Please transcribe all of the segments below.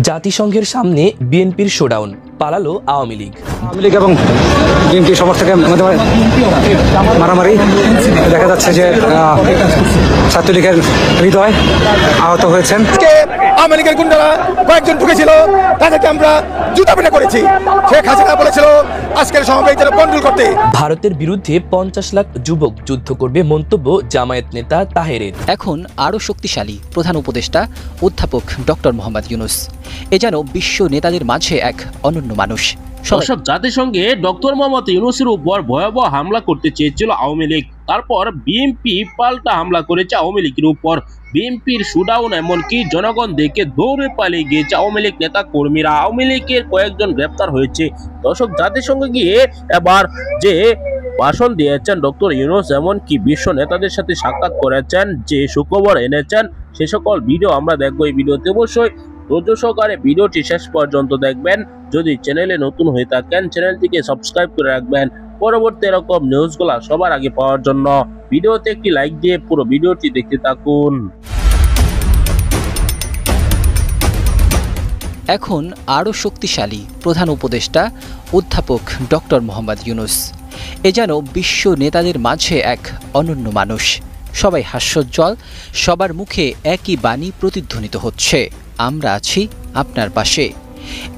জাতিসংঘের সামনে বিএনপির শোডাউন, পালালো আওয়ামী লীগ। আওয়ামী লীগ এবং বিএনপি সমর্থকের মধ্যে মারামারি দেখা যাচ্ছে যে ছাত্রলীগের হৃদয় আহত হয়েছেন। আওয়ামী লীগের গুন্ডারা কয়েকজন ঢুকেছিল, তাদেরকে আমরা জুতা পেটা করেছি। শেখ হাসিনা বলেছিল আজকের সমাবেশ কন্ট্রোল করতে। ভারতের বিরুদ্ধে 50 লাখ যুবক যুদ্ধ করবে, মন্তব্য জামায়াত নেতা তাহেরের। এখন আরও শক্তিশালী প্রধান উপদেষ্টা অধ্যাপক ডক্টর মোহাম্মদ ইউনূস। এ যেন বিশ্ব নেতাদের মাঝে এক অনন্য মানুষ। দর্শক, জাতিসংঘে ডক্টর মোহাম্মদ ইউনূসের উপর ভয়াবহ হামলা করতে চেয়েছিল আওয়ামী লীগ, তারপর বিএনপি পাল্টা হামলা করেছে আওয়ামী লীগের উপর। বিএনপির শোডাউন, এমনকি জনগণ দেখে দৌড়ে পালিয়ে গিয়েছে আওয়ামী লীগ নেতা কর্মীরা। আওয়ামী লীগের কয়েকজন গ্রেপ্তার হয়েছে। দর্শক, জাতিসংঘে গিয়ে এবার যে ভাষণ দিয়েছেন ডক্টর ইউনূস, এমনকি বিশ্ব নেতাদের সাথে সাক্ষাৎ করেছেন, যে সুখবর এনেছেন, সে সকল ভিডিও আমরা দেখবো এই ভিডিওতে। অবশ্যই ধৈর্য সহকারে ভিডিওটি শেষ পর্যন্ত দেখবেন। যদি চ্যানেলে নতুন হয়ে থাকেন, চ্যানেলটিকে সাবস্ক্রাইব করে রাখবেন পরবর্তী এরকম নিউজগুলো সবার আগে পাওয়ার জন্য। ভিডিওতে একটি লাইক দিয়ে পুরো ভিডিওটি দেখতে থাকুন। এখন আরও শক্তিশালী প্রধান উপদেষ্টা অধ্যাপক ডক্টর মোহাম্মদ ইউনূস। এ যেন বিশ্ব নেতাদের মাঝে এক অনন্য মানুষ। সবাই হাস্যোজ্জ্বল, সবার মুখে একই বাণী প্রতিধ্বনিত হচ্ছে, আমরা আছি আপনার পাশে।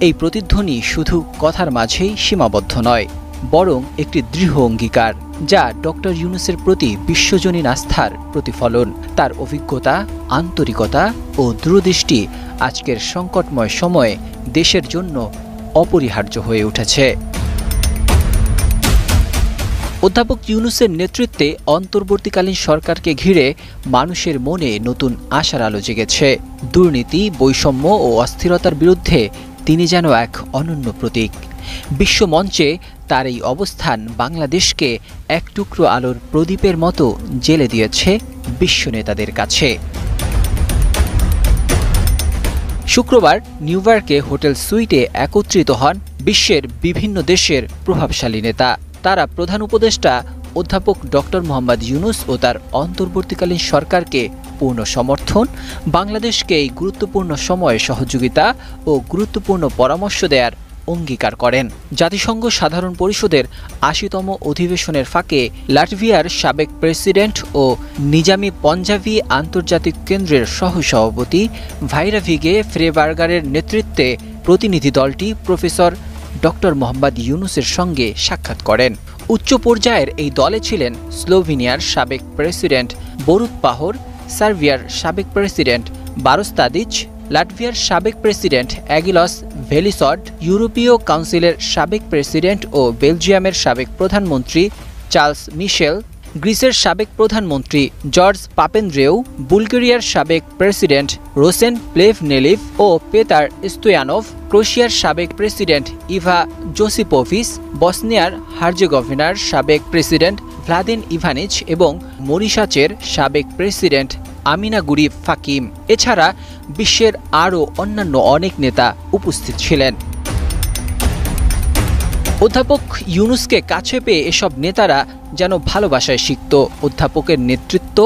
এই প্রতিধ্বনি শুধু কথার মাঝেই সীমাবদ্ধ নয়, বরং একটি দৃঢ় অঙ্গীকার, যা ডক্টর ইউনূসের প্রতি বিশ্বজনীন আস্থার প্রতিফলন। তার অভিজ্ঞতা, আন্তরিকতা ও দূরদৃষ্টি আজকের সংকটময় সময়ে দেশের জন্য অপরিহার্য হয়ে উঠেছে। অধ্যাপক ইউনূসের নেতৃত্বে অন্তর্বর্তীকালীন সরকারকে ঘিরে মানুষের মনে নতুন আশার আলো জেগেছে। দুর্নীতি, বৈষম্য ও অস্থিরতার বিরুদ্ধে তিনি যেন এক অনন্য প্রতীক। বিশ্বমঞ্চে তার এই অবস্থান বাংলাদেশকে এক টুকরো আলোর প্রদীপের মতো জ্বেলে দিয়েছে বিশ্ব নেতাদের কাছে। শুক্রবার নিউ ইয়র্কে হোটেল সুইটে একত্রিত হন বিশ্বের বিভিন্ন দেশের প্রভাবশালী নেতা। তারা প্রধান উপদেষ্টা অধ্যাপক ডক্টর মোহাম্মদ ইউনূস ও তার অন্তর্বর্তীকালীন সরকারকে পূর্ণ সমর্থন, বাংলাদেশকে এই গুরুত্বপূর্ণ সময়ে সহযোগিতা ও গুরুত্বপূর্ণ পরামর্শ দেওয়ার অঙ্গীকার করেন। জাতিসংঘ সাধারণ পরিষদের ৮০তম অধিবেশনের ফাঁকে লাটভিয়ার সাবেক প্রেসিডেন্ট ও নিজামি পঞ্জাবি আন্তর্জাতিক কেন্দ্রের সহসভাপতি ভাইরাভিগে ফ্রেবার্গারের নেতৃত্বে প্রতিনিধি দলটি প্রফেসর ডক্টর মোহাম্মদ ইউনূসের সঙ্গে সাক্ষাৎ করেন। উচ্চ পর্যায়ের এই দলে ছিলেন স্লোভেনিয়ার সাবেক প্রেসিডেন্ট বরুত পাহর, সার্বিয়ার সাবেক প্রেসিডেন্ট বারোস তাদিচ, লাটভিয়ার সাবেক প্রেসিডেন্ট অ্যাগিলস ভেলিসড, ইউরোপীয় কাউন্সিলের সাবেক প্রেসিডেন্ট ও বেলজিয়ামের সাবেক প্রধানমন্ত্রী চার্লস মিশেল, গ্রিসের সাবেক প্রধানমন্ত্রী জর্জ পাপেন্দ্রেউ, বুলগেরিয়ার সাবেক প্রেসিডেন্ট রোসেন প্লেভনেলিভ ও পেতার স্টোয়ানভ, ক্রোয়েশিয়ার সাবেক প্রেসিডেন্ট ইভা জোসিপোভিচ, বসনিয়ার হার্জেগোভিনার সাবেক প্রেসিডেন্ট ভ্লাদিন ইভানিচ এবং মরিশাসের সাবেক প্রেসিডেন্ট আমিনা গুরি ফাকিম। এছাড়া বিশ্বের আরও অন্যান্য অনেক নেতা উপস্থিত ছিলেন। অধ্যাপক ইউনূসকে কাছে পেয়ে এসব নেতারা যেন ভালোবাসায় সিক্ত। অধ্যাপকের নেতৃত্ব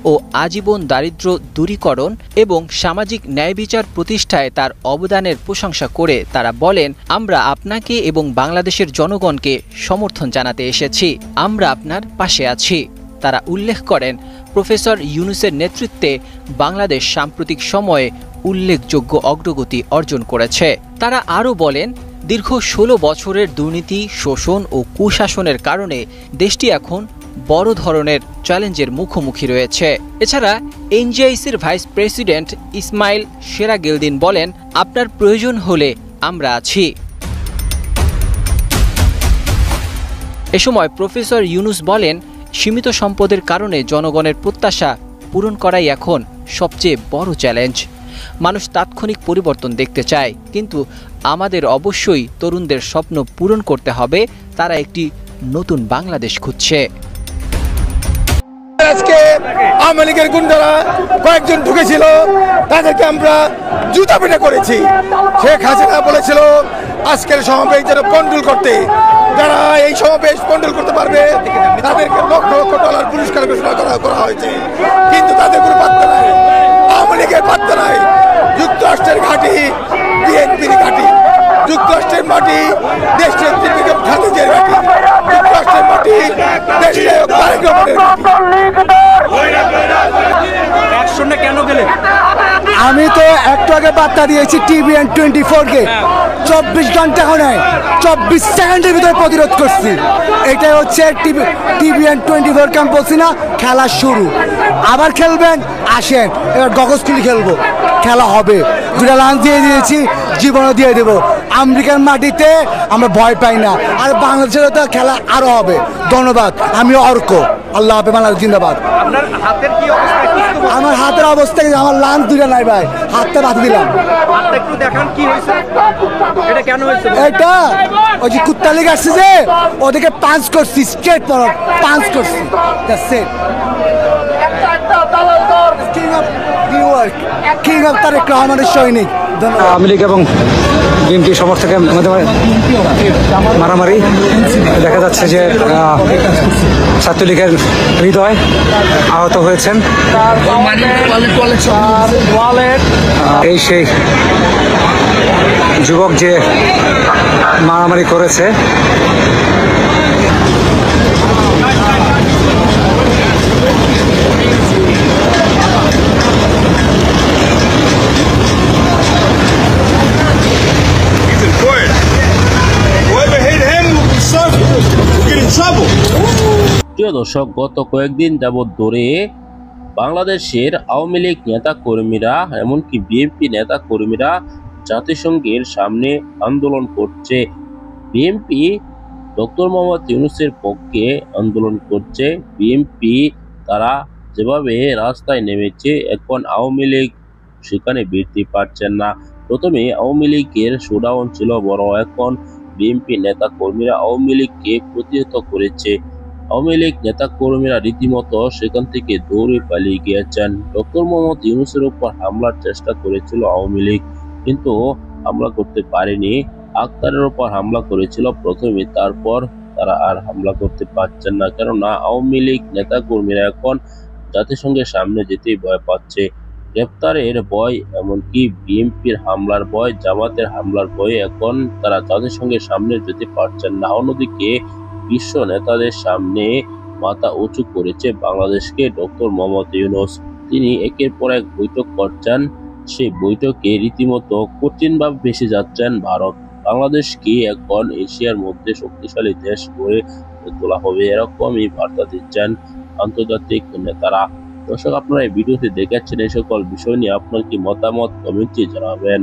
ও আজীবন দারিদ্র্য দূরীকরণ এবং সামাজিক ন্যায় বিচার প্রতিষ্ঠায় তার অবদানের প্রশংসা করে তারা বলেন, আমরা আপনাকে এবং বাংলাদেশের জনগণকে সমর্থন জানাতে এসেছি, আমরা আপনার পাশে আছি। তারা উল্লেখ করেন, প্রফেসর ইউনূসের নেতৃত্বে বাংলাদেশ সাম্প্রতিক সময়ে উল্লেখযোগ্য অগ্রগতি অর্জন করেছে। তারা আরও বলেন, দীর্ঘ ১৬ বছরের দুর্নীতি, শোষণ ও কুশাসনের কারণে দেশটি এখন বড় ধরনের চ্যালেঞ্জের মুখোমুখি রয়েছে। এছাড়া এনজিআইসির ভাইস প্রেসিডেন্ট ইসমাইল সেরাগেলদিন বলেন, আপনার প্রয়োজন হলে আমরা আছি। এ সময় প্রফেসর ইউনূস বলেন, সীমিত সম্পদের কারণে জনগণের প্রত্যাশা পূরণ করাই এখন সবচেয়ে বড় চ্যালেঞ্জ। মানুষ তাৎক্ষণিক পরিবর্তন দেখতে চায়, কিন্তু আমাদের অবশ্যই তরুণদের স্বপ্ন পূরণ করতে হবে। তারা একটি নতুন বাংলাদেশ খুঁজছে। আজকে আওয়ামী লীগের গুন্ডারা কয়েকজন ঢুকেছিল, তাদেরকে আমরা জুতা পেটা করেছি। শেখ হাসিনা বলেছিল আজকের সমাবেশ কন্ট্রোল করতে। যারা এই সমাবেশ কন্ট্রোল করতে পারবে তাদেরকে লক্ষ লক্ষ ডলার পুরস্কার ঘোষণা করা হয়েছে, কিন্তু তাদের কোনো পাত্তা নাই। আওয়ামী লীগের পাত্তা নাই। যুক্তরাষ্ট্রের ঘাঁটি বিএনপির ঘাঁটি, যুক্তরাষ্ট্রের মাটি দেশনেত্রী বেগম খালেদার ঘাঁটি, যুক্তরাষ্ট্রের মাটি দেশনায়ক তারেক রহমানের ঘাঁটি। আমি তো একটু আগে বার্তা দিয়েছি TVN 24-কে 24 ঘন্টা হয় 24 সেকেন্ডের ভিতরে প্রতিরোধ করছি। এটাই হচ্ছে TVN 24 কে আমি বলছি না খেলা শুরু। আবার খেলবেন আসেন, এবার গগস খুলি খেলবো, খেলা হবে। দুটা লাঞ্চ দিয়ে দিয়েছি, জীবনও দিয়ে দেবো। আমেরিকার মাটিতে আমরা ভয় পাই না, আর বাংলাদেশের তো খেলা আরো হবে। ধন্যবাদ। আমি অর্ক। আল্লাহ হাফেজ, বাংলাদেশ জিন্দাবাদ। আমার হাতের অবস্থা আমার লাঞ্চ দুটা নাই ভাই, হাতটা বাঁধে দিলাম। এটা ওই যে কুত্তা লেগে আসছে যে ওদেরকে পাঞ্চ করছি, স্ট্রেট পর পাঞ্চ করছি। কিং অফ তারেক রহমানের সৈনিক। আওয়ামী লীগ এবং বিএনপি সমর্থকের মধ্যে মারামারি দেখা যাচ্ছে যে ছাত্রলীগের হৃদয় আহত হয়েছেন। এই সেই যুবক যে মারামারি করেছে। প্রিয় দর্শক, গত কয়েকদিন যাবৎ ধরে বাংলাদেশের আওয়ামী লীগ নেতা কর্মীরা এমনকি বিএনপি নেতা কর্মীরা জাতিসংঘের সামনে আন্দোলন করছে। বিএনপি ডক্টর মোহাম্মদ ইউনূসের পক্ষে আন্দোলন করছে। বিএনপি তারা যেভাবে রাস্তায় নেমেছে, এখন আওয়ামী লীগ সেখানে বৃদ্ধি পাচ্ছেন না। প্রথমে আওয়ামী লীগের শোডাউন ছিল বড়, এখন বিএনপি নেতা কর্মীরা আওয়ামী লীগকে প্রতিহত করেছে। আওয়ামী লীগ নেতা কর্মীরা রীতিমতো সেখান থেকে দৌড়ে পালিয়ে গিয়েছেন। ডক্টর মোহাম্মদ ইউনূসের উপর হামলার চেষ্টা করেছিল আওয়ামী লীগ, কিন্তু হামলা করতে পারেনি। আক্তারের উপর হামলা করেছিল প্রথমে, তারপর তারা আর হামলা করতে পারছেন না, কেননা আওয়ামী লীগ নেতা কর্মীরা এখন জাতিসংঘের সামনে যেতেই ভয় পাচ্ছে। গ্রেপ্তারের ভয়, এমনকি বিএনপির হামলার ভয়, জামাতের হামলার ভয়ে এখন তারা জাতিসংঘের সামনে যেতে পারছেন না। অন্যদিকে বিশ্ব নেতাদের সামনে মাথা উঁচু করেছে বাংলাদেশকে ডক্টর মোহাম্মদ ইউনূস। তিনি একের পর এক বৈঠক করছেন, সেই বৈঠকে রীতিমতো কঠিনভাবে ভেসে যাচ্ছেন ভারত। বাংলাদেশকে এখন এশিয়ার মধ্যে শক্তিশালী দেশ গড়ে তোলা হবে, এরকমই বার্তা দিচ্ছেন আন্তর্জাতিক নেতারা। দর্শক, আপনারা এই ভিডিওতে দেখেছেন, এই সকল বিষয় নিয়ে আপনার কি মতামত কমেন্টে জানাবেন।